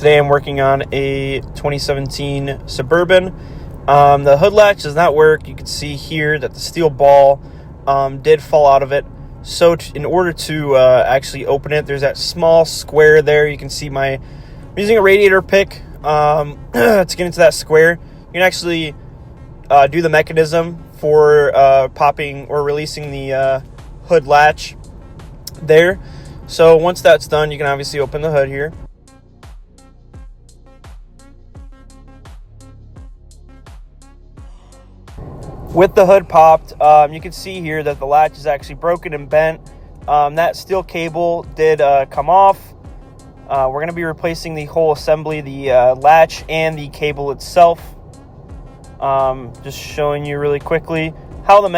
Today I'm working on a 2017 Suburban. The hood latch does not work. You can see here that the steel ball did fall out of it. So in order to actually open it, there's that small square there. You can see I'm using a radiator pick to get into that square. You can actually do the mechanism for popping or releasing the hood latch there. So once that's done, you can obviously open the hood here. With the hood popped, you can see here that the latch is actually broken and bent. That steel cable did come off. We're going to be replacing the whole assembly, the latch and the cable itself. Just showing you really quickly how the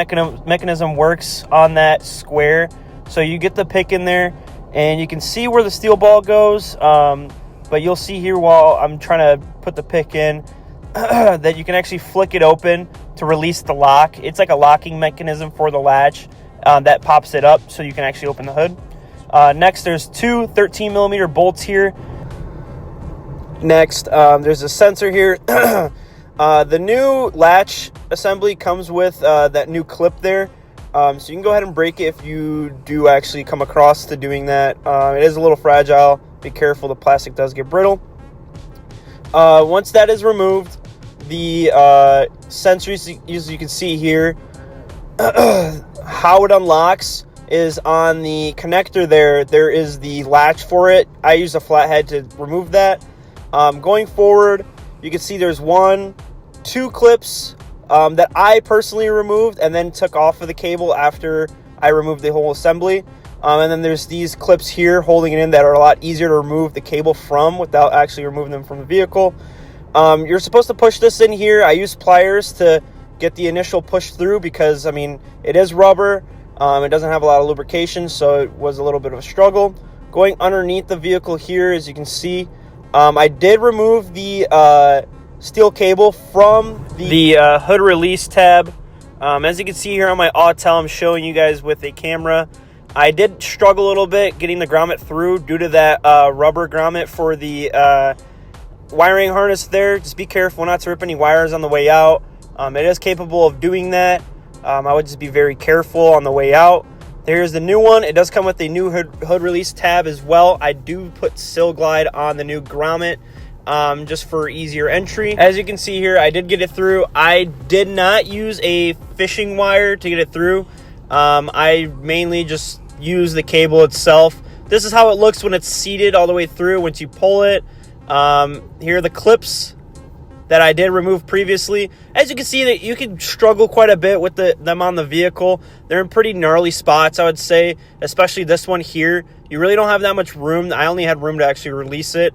mechanism works on that square. So you get the pick in there, and you can see where the steel ball goes. But you'll see here while I'm trying to put the pick in that you can actually flick it open to release the lock. It's like a locking mechanism for the latch that pops it up so you can actually open the hood. Next, there's two 13mm bolts here. Next, there's a sensor here. The new latch assembly comes with that new clip there. So you can go ahead and break it if you do actually come across to doing that. It is a little fragile. Be careful, the plastic does get brittle. Once that is removed, the sensors, as you can see here, how it unlocks is on the connector there. There is the latch for it. I use a flathead to remove that. Going forward, you can see there's two clips that I personally removed and then took off of the cable after I removed the whole assembly. And then there's these clips here holding it in that are a lot easier to remove the cable from without actually removing them from the vehicle. You're supposed to push this in here. I use pliers to get the initial push through because, I mean, it is rubber. It doesn't have a lot of lubrication, so it was a little bit of a struggle. Going underneath the vehicle here, as you can see, I did remove the steel cable from the hood release tab. As you can see here on my autel, I'm showing you guys with a camera. I did struggle a little bit getting the grommet through due to that rubber grommet for the wiring harness there. Just be careful not to rip any wires on the way out. It is capable of doing that. I would just be very careful on the way out. There's the new one. It does come with a new hood release tab as well. I do put Sill Glide on the new grommet just for easier entry. As you can see here, I did get it through. I did not use a fishing wire to get it through. I mainly just use the cable itself. This is how it looks when it's seated all the way through once you pull it. Here are the clips that I did remove previously. As you can see, that you can struggle quite a bit with them on the vehicle. They're in pretty gnarly spots, I would say, especially this one here. You really don't have that much room. I only had room to actually release it.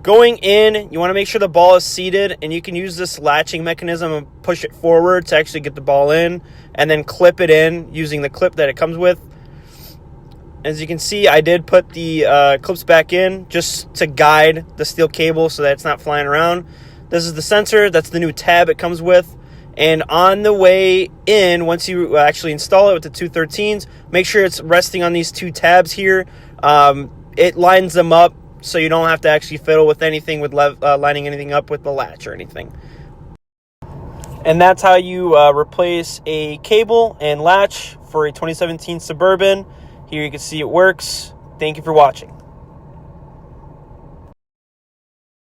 Going in, you want to make sure the ball is seated, and you can use this latching mechanism and push it forward to actually get the ball in, and then clip it in using the clip that it comes with. As you can see, I did put the clips back in just to guide the steel cable so that it's not flying around. This is the sensor. That's the new tab it comes with. And on the way in, once you actually install it with the 213s, make sure it's resting on these two tabs here. It lines them up so you don't have to actually fiddle with anything with lining anything up with the latch or anything. And that's how you replace a cable and latch for a 2017 Suburban. Here you can see it works. Thank you for watching.